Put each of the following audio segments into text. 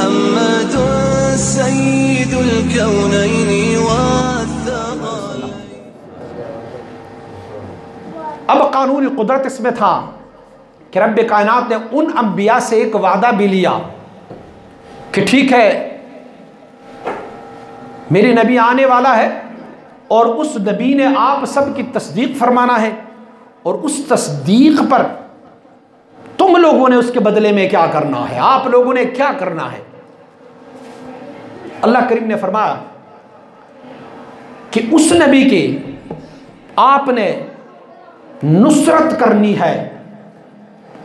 मुहम्मदुन सय्यिदुल कौनैनि वत्थक़लैनि। अब कानून कुदरत इसमें था कि रब्बे कायनात ने उन अंबिया से एक वादा भी लिया कि ठीक है, मेरे नबी आने वाला है और उस नबी ने आप सब की तस्दीक फरमाना है, और उस तस्दीक पर तुम लोगों ने उसके बदले में क्या करना है, आप लोगों ने क्या करना है। अल्लाह करीम ने फरमाया कि उस नबी की आपने नुसरत करनी है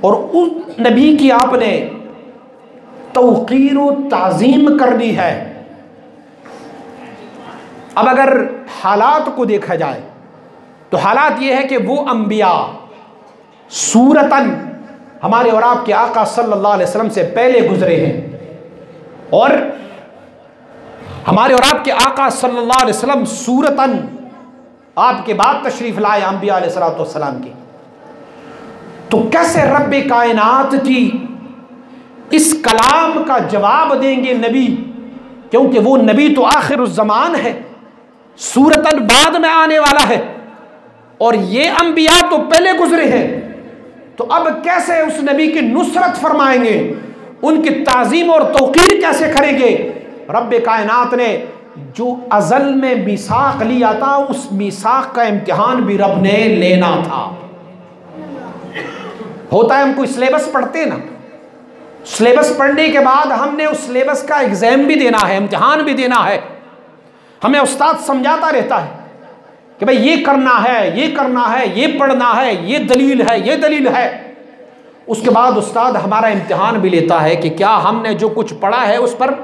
और उस नबी की आपने तौक़ीर व ताज़ीम करनी है। अब अगर हालात को देखा जाए तो हालात ये है कि वो अंबिया सूरतन हमारे और आपके आका सल्लल्लाहु अलैहि वसल्लम से पहले गुजरे हैं, और हमारे और आपके आका सल्लल्लाहु अलैहि वसल्लम सूरतन आपके बाद तशरीफ लाए अंबिया अलैहिस्सलातु वस्सलाम की। तो कैसे रब्बे कायनात की इस कलाम का जवाब देंगे नबी, क्योंकि वो नबी तो आखिरुज़्ज़मान है, सूरतन बाद में आने वाला है, और ये अंबिया तो पहले गुजरे हैं। तो अब कैसे उस नबी की नुसरत फरमाएंगे, उनकी ताज़ीम और तौक़ीर कैसे करेंगे। रब्बे कायनात ने जो अज़ल में मीसाक लिया था, उस मीसाक का इम्तिहान भी रब ने लेना था। होता है हम कोई सिलेबस पढ़ते ना, सिलेबस पढ़ने के बाद हमने उस सिलेबस का एग्जाम भी देना है, इम्तिहान भी देना है। हमें उस्ताद समझाता रहता है कि भाई ये करना है, ये करना है, ये पढ़ना है, ये दलील है, ये दलील है। उसके बाद उस्ताद हमारा इम्तिहान भी लेता है कि क्या हमने जो कुछ पढ़ा है उस पर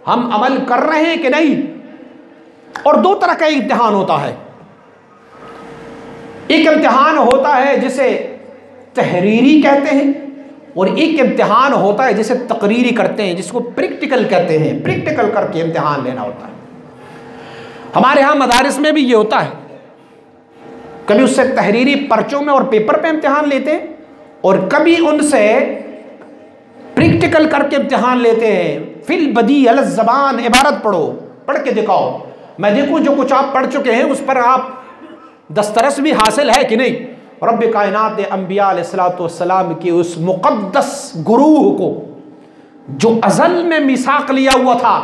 हम अमल कर रहे हैं कि नहीं। और दो तरह का इम्तिहान होता है। एक इम्तिहान होता है जिसे तहरीरी कहते हैं, और एक इम्तिहान होता है जिसे तकरीरी करते हैं, जिसको प्रैक्टिकल कहते हैं। प्रैक्टिकल करके इम्तिहान लेना होता है। हमारे यहाँ मदारिस में भी ये होता है, कभी उससे तहरीरी पर्चों में और पेपर पे इम्तिहान लेते हैं, और कभी उनसे प्रैक्टिकल करके इम्तिहान लेते हैं। फिल बदी अल ज़बान इबारत पढ़ो, पढ़ के दिखाओ, मैं देखूं जो कुछ आप पढ़ चुके हैं उस पर आप दस्तरस भी हासिल है कि नहीं। रब्बे कायनात ने अंबिया अलैहिस्सलातु वस्सलाम की उस मुक़द्दस गुरूह को जो अज़ल में मिसाक लिया हुआ था,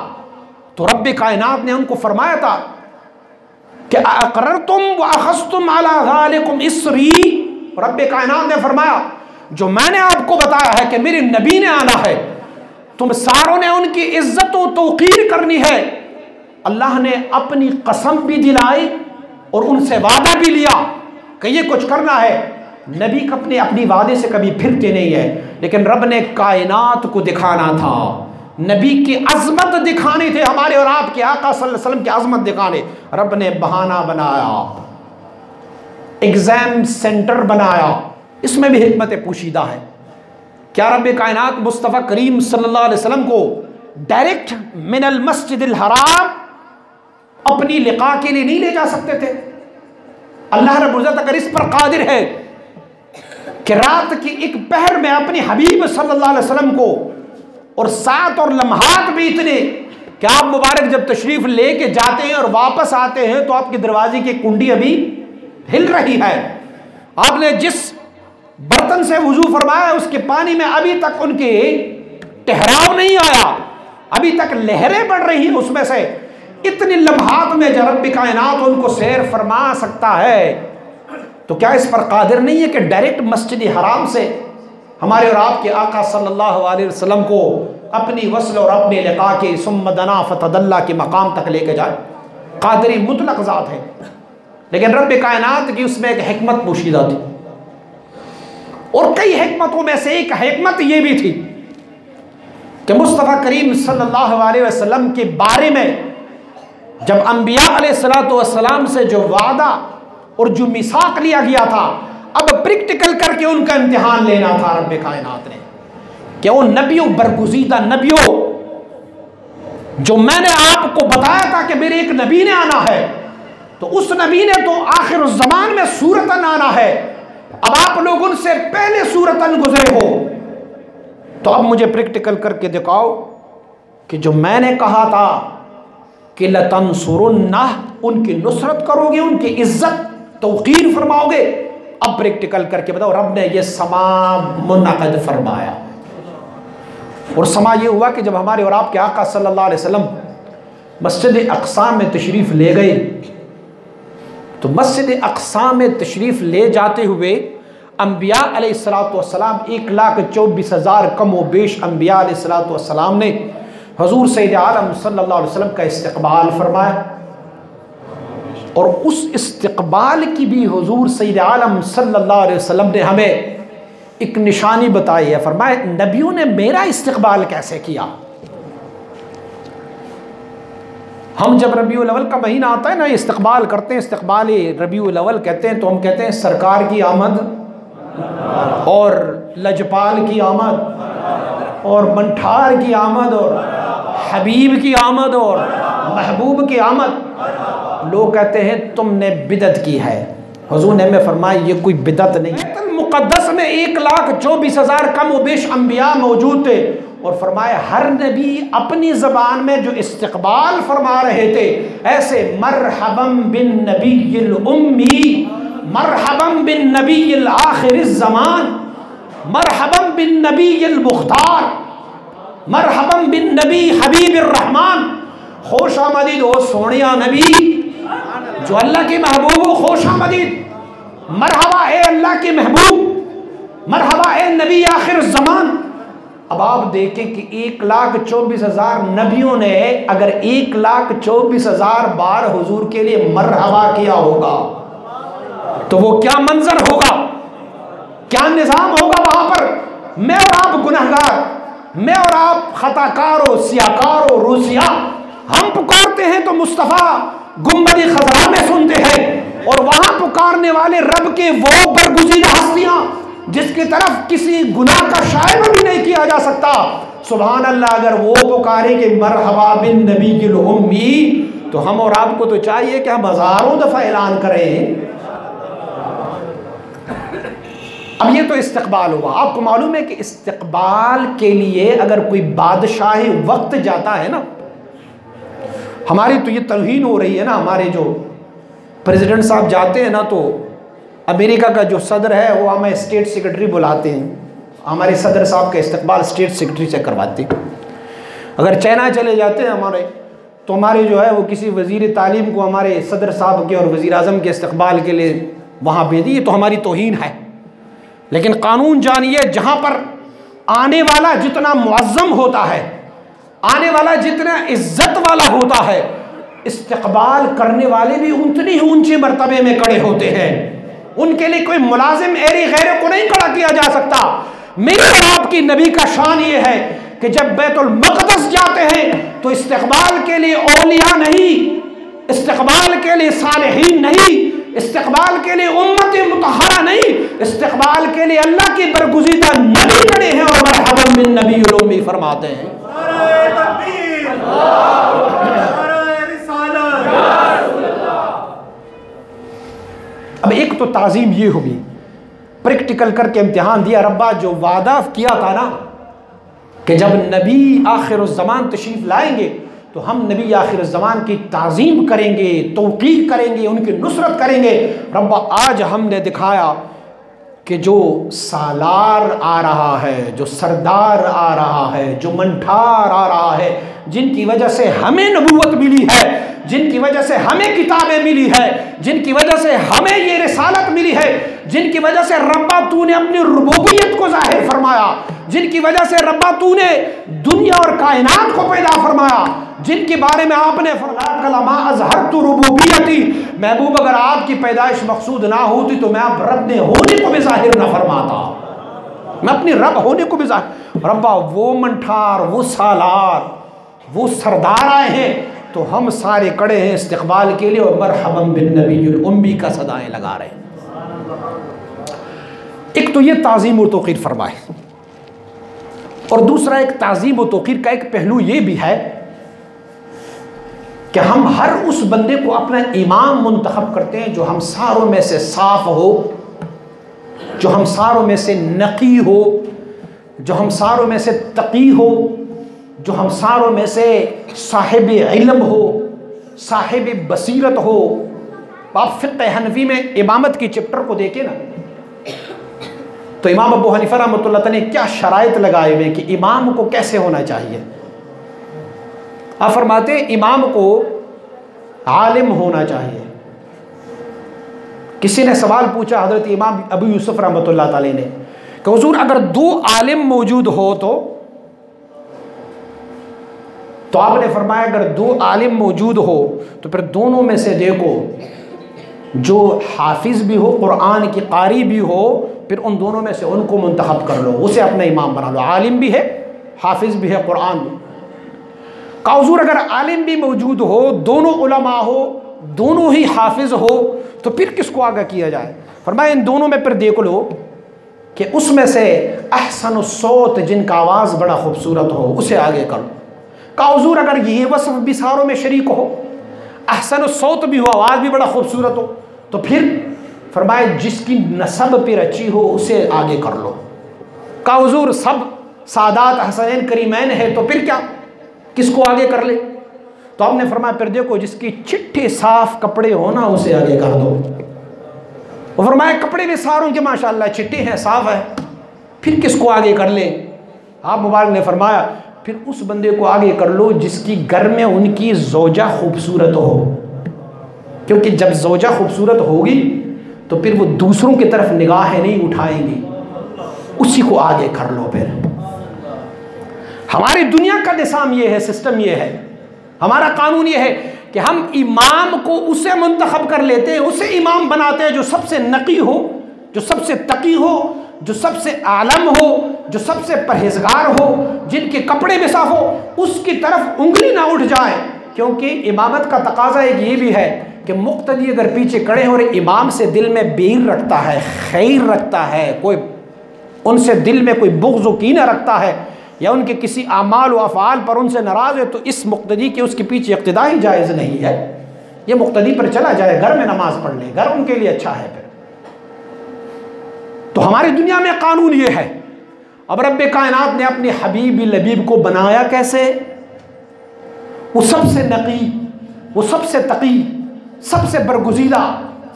तो रब्बे कायनात ने उनको फरमाया था कि अक़ररतुम व अख़ज़्तुम अला ज़ालिकुम इस्री। रब्बे कायनात ने फरमाया जो मैंने आपको बताया है कि मेरे नबी ने आना है, तुम सारों ने उनकी इज्जत व तौक़ीर करनी है। अल्लाह ने अपनी कसम भी दिलाई और उनसे वादा भी लिया कि ये कुछ करना है। नबी अपनी वादे से कभी फिरते नहीं है, लेकिन रब ने कायनात को दिखाना था, नबी की अजमत दिखानी थी, हमारे और आपके आका सल्लल्लाहु अलैहि वसल्लम की अजमत दिखाने। रब ने बहाना बनाया, एग्जाम सेंटर बनाया, इसमें भी हिकमत पोशीदा है। क्या रब्बे कायनात मुस्तफ़ा करीम सल्लल्लाहु अलैहि वसल्लम को डायरेक्ट मिनल मस्जिदिल हराम अपनी लिक़ा के लिए नहीं ले जा सकते थे? अल्लाह रब्बुल इज़्ज़त अगर इस पर कादिर है कि रात की एक पहर में अपने हबीब सल्लल्लाहु अलैहि वसल्लम को, और साथ और लम्हात भी इतने कि आप मुबारक जब तशरीफ़ लेके जाते हैं और वापस आते हैं तो आपके दरवाजे की कुंडी अभी हिल रही है। आपने जिस बर्तन से वुजू फरमाया उसके पानी में अभी तक उनके ठहराव नहीं आया, अभी तक लहरें बढ़ रही हैं उसमें से। इतनी लम्हात में जब रब्बे कायनात उनको सैर फरमा सकता है, तो क्या इस पर कादिर नहीं है कि डायरेक्ट मस्जिद हराम से हमारे और आपके आका सल्लल्लाहु अलैहि वसल्लम को अपनी वस्ल और अपने लिक़ा के सुम्मा दना फतदल्ला के मकाम तक लेके जाए? कादरी मुतलक ज़ात है, लेकिन रब्बे कायनात की उसमें एक हिकमत पोशीदा थी, और कई हिकमतों में से एक हिकमत ये भी थी कि मुस्तफ़ा करीम सल्लल्लाहु अलैहि वसल्लम के बारे में जब अंबिया अलैहिस्सलातु वस्सलाम से जो वादा और जो मिसाक लिया गया था, अब प्रैक्टिकल करके उनका इम्तिहान लेना था रब्बे कायनात ने। क्या वो नबियों, बरगुज़ीदा नबियों, जो मैंने आपको बताया था कि मेरे एक नबी ने आना है, तो उस नबी ने तो आखिरुज़्ज़मान में सूरतन आना है, अब आप लोग उनसे पहले सूरतन गुजरे हो, तो अब मुझे प्रैक्टिकल करके दिखाओ कि जो मैंने कहा था कि लतंसुरुन्नह, उनकी नुसरत करोगे, उनकी इज्जत तौकीर फरमाओगे, अब प्रैक्टिकल करके बताओ रब ने ये समा मुनअक़द फरमाया। और समा ये हुआ कि जब हमारे और आपके आका सल्लल्लाहु अलैहि वसल्लम मस्जिद अक़सा में तशरीफ़ ले गए, तो मस्जिद अक़सा में तशरीफ़ ले जाते हुए अम्बिया अलैहिस्सलातु वस्सलाम 1,24,000 कम व बेश अम्बिया अलैहिस्सलातु वस्सलाम ने हुज़ूर सैयद आलम सल्लल्लाहु अलैहि वसल्लम का इस्तक़बाल फरमाया। और उस इस्तक़बाल की भी हुज़ूर सैयद आलम सल्लल्लाहु अलैहि वसल्लम ने हमें एक निशानी बताई है। फरमाया नबियों ने मेरा इस्तक़बाल कैसे किया। हम जब रबीउल अव्वल का महीना आता है ना, इस्तक़बाल करते हैं, इस्तक़बाल रबीउल अव्वल कहते हैं, तो हम कहते हैं सरकार की आमद और लजपाल की आमद और मंठार की आमद और हबीब की आमद और महबूब की आमद। लोग कहते हैं तुमने बिदत की है। हुज़ूर ने हमें फरमाया ये कोई बिदत नहीं है। मुक़द्दस में 1,24,000 कम व बेश अम्बिया मौजूद थे और फरमाया हर नबी अपनी ज़बान में जो इस्तक़बाल फरमा रहे थे, ऐसे मरहबम बिन नबीयिल उम्मी, मरहबम बिन नबीयिल आखिरिज़ ज़मान, मरहबम बिन नबीयिल मुख्तार, मरहबम बिन नबी हबीबिर रहमान। खुश आमदीद हो सोनिया नबी जो अल्लाह के महबूब हो, खुश आमदीद। मरहबा ए अल्लाह के महबूब, मरहबा ए नबी आखिर ज़मान। अब आप देखें कि 1,24,000 नबियों ने अगर 1,24,000 बार हुजूर के लिए मरहबा किया होगा तो वो क्या मंजर होगा, क्या निज़ाम होगा वहां पर। मैं और आप गुनहगार, मैं और आप खताकार हो, सियाकार हो, रूसिया, हम पुकारते हैं तो मुस्तफ़ा गुम्बद खजरा में सुनते हैं, और वहां पुकारने वाले रब के वो बरगुज़ीदा हस्तियां जिसकी तरफ किसी गुनाह का शायबा भी नहीं किया जा सकता। सुभान अल्लाह, अगर वो पुकारे कि मरहबा बिन नबीयिल उम्मी, तो हम और आपको तो चाहिए कि हम हजारों दफा ऐलान करें। अब ये तो इस्तक़बाल हुआ। आपको मालूम है कि इस्तक़बाल के लिए अगर कोई बादशाही वक्त जाता है ना, हमारी तो ये तौहीन हो रही है ना, हमारे जो प्रेसिडेंट साहब जाते हैं ना, तो अमेरिका का जो सदर है वो हमें स्टेट सेक्रेटरी बुलाते हैं, हमारे सदर साहब का इस्तक़बाल स्टेट सेक्रेटरी से करवाते हैं। अगर चाइना चले जाते हैं हमारे, तो हमारे जो है वो किसी वज़ीर तालीम को हमारे सदर साहब के और वज़ीर आज़म के इस्तक़बाल के लिए वहाँ भेजिए, तो हमारी तौहीन है। लेकिन कानून जानिए, जहाँ पर आने वाला जितना मुअज़्ज़म होता है, आने वाला जितना इज्जत वाला होता है, इस्तक़बाल करने वाले भी उतनी ही ऊंचे मर्तबे में खड़े होते हैं। उनके लिए कोई मुलाजिम एरी गैर को नहीं खड़ा किया जा सकता। मेरे और आपकी नबी का शान ये है कि जब बैतुल मक़दस जाते हैं तो इस्तक़बाल के लिए औलिया नहीं, इस्तक़बाल के लिए सालिहीन नहीं, इस्तक़बाल के लिए उम्मत मुतहरा नहीं, इस्तक़बाल के लिए अल्लाह की बरगुज़ीदा नबी खड़े हैं और मरहबन बिन नबीयिल उम्मी फरमाते हैं। अब एक तो ताज़ीम ये होगी, प्रैक्टिकल करके इम्तिहान दिया। रब्बा जो वादा किया था ना कि जब नबी आखिरुज़्ज़मान तशरीफ़ लाएंगे तो हम नबी आखिरुज़्ज़मान की ताज़ीम करेंगे, तौक़ीर करेंगे, उनकी नुसरत करेंगे। रब्बा आज हमने दिखाया कि जो सालार आ रहा है, जो सरदार आ रहा है, जो मंठार आ रहा है, जिनकी वजह से हमें नबूवत मिली है, जिनकी वजह से हमें किताबें मिली है, जिनकी वजह से हमें ये रिसालत मिली है, जिनकी वजह से रब्बा तूने अपनी रुबूबियत को जाहिर फरमाया, जिनकी वजह से रब्बा तूने दुनिया और कायनात को पैदा फरमाया, जिनके बारे में आपने फरमाया कलमा अज़हरतु रुबूबियती, महबूब अगर आपकी पैदाइश मकसूद ना होती तो मैं आप रब ने होने को भी जाहिर ना फरमाता, मैं अपनी रब होने को भी जाहिर। रब्बा वो मंठार, वो सालार, वो सरदार आए हैं तो हम सारे कड़े हैं इस्तक़बाल के लिए और मरहबन बिन नबीयिल उम्मी का सदाएं लगा रहे हैं। एक तो ये ताज़ीम और तौक़ीर फरमाए, और दूसरा एक ताज़ीम और तौक़ीर का एक पहलू ये भी है कि हम हर उस बंदे को अपना इमाम मुंतखब करते हैं जो हम सारों में से साफ़ हो, जो हम सारों में से नक़ी हो, जो हम सारों में से तक़ी हो, जो हम सारों में से साहिब इल्म हो, साहिब बसीरत हो। आप फ़िक़्ह हनफी में इमामत की चैप्टर को देखें ना, तो इमाम अबू हनीफा रहमतुल्लाह ने क्या शराइत लगाए हुए कि इमाम को कैसे होना चाहिए। आप फरमाते इमाम को आलिम होना चाहिए। किसी ने सवाल पूछा हज़रत इमाम अबू यूसुफ रहमतुल्लाह तआला ने कि हुज़ूर अगर दो आलिम मौजूद हो तो आपने फरमाया अगर दो आलिम मौजूद हो तो फिर दोनों में से देखो, जो हाफिज़ भी हो, कुरान की कारी भी हो, फिर उन दोनों में से उनको मुंतखब कर लो, उसे अपना इमाम बना लो। आलिम भी है, हाफिज़ भी है, कुरान भी। का हुज़ूर अगर आलिम भी मौजूद हो, दोनों उलमा हो, दोनों ही हाफिज़ हो, तो फिर किसको आगे किया जाए। फरमाया इन दोनों में फिर देख लो कि उसमें से अहसनुस्सौत, जिनका आवाज़ बड़ा खूबसूरत हो, उसे आगे कर लो। का हुज़ूर अगर ये वस्फ़ भी सारों में शरीक हो, अहसनुस्सौत भी हो, आवाज़ भी बड़ा खूबसूरत हो, तो फिर फरमाए जिसकी नसब पे रची हो उसे आगे कर लो। का हुज़ूर सब सादात हसनैन करीमैन है, तो फिर क्या, किसको आगे कर ले। तो आपने फरमाया फिर देखो जिसकी चिट्ठे साफ कपड़े हो ना, उसे आगे कर दो। वो फरमाया कपड़े भी सारों के माशाल्लाह चिट्टे हैं, साफ है, फिर किसको आगे कर ले। आप मुबारक ने फरमाया फिर उस बंदे को आगे कर लो जिसकी घर में उनकी ज़ौजा खूबसूरत हो, क्योंकि जब ज़ौजा खूबसूरत होगी तो फिर वो दूसरों की तरफ निगाहें नहीं उठाएंगी, उसी को आगे कर लो। फिर हमारी दुनिया का निज़ाम ये है, सिस्टम ये है, हमारा कानून ये है कि हम इमाम को उसे मुंतखब कर लेते हैं, उसे इमाम बनाते हैं जो सबसे नकी हो, जो सबसे तकी हो, जो सबसे आलम हो, जो सबसे परहेजगार हो, जिनके कपड़े भी साफ हो, उसकी तरफ उंगली ना उठ जाए। क्योंकि इमामत का तकाजा एक ये भी है कि मुक्तदी अगर पीछे खड़े हो और इमाम से दिल में बीर रखता है, खैर रखता है, कोई उनसे दिल में कोई बुग़्ज़ व कीना रखता है, या उनके किसी आमाल व अफ़आल पर उनसे नाराज़ है, तो इस मुक्तदी के उसके पीछे इक़्तिदा ही जायज़ नहीं है। ये मुक्तदी पर चला जाए, घर में नमाज पढ़ ले, घर उनके लिए अच्छा है। फिर तो हमारी दुनिया में कानून ये है। अब रब्बे कायनात ने अपने हबीब लबीब को बनाया कैसे? वो सबसे नकी, वो सबसे तकी, सबसे बरगुज़ीदा,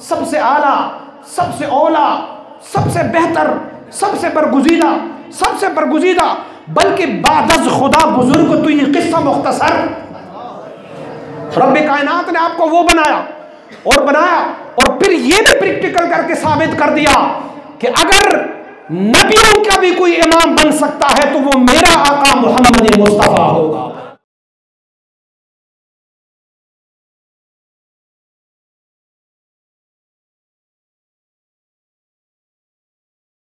सबसे आला, सबसे औला, सबसे बेहतर, सबसे बरगुज़ीदा, सबसे बरगुज़ीदा, बल्कि बादज़ खुदा बुजुर्ग तो ये किस्सा मुख्तसर। रब्बे कायनात ने आपको वो बनाया और फिर ये भी प्रैक्टिकल करके साबित कर दिया कि अगर नबियों का भी कोई इमाम बन सकता है तो वो मेरा आका मोहम्मद मुस्तफ़ा होगा।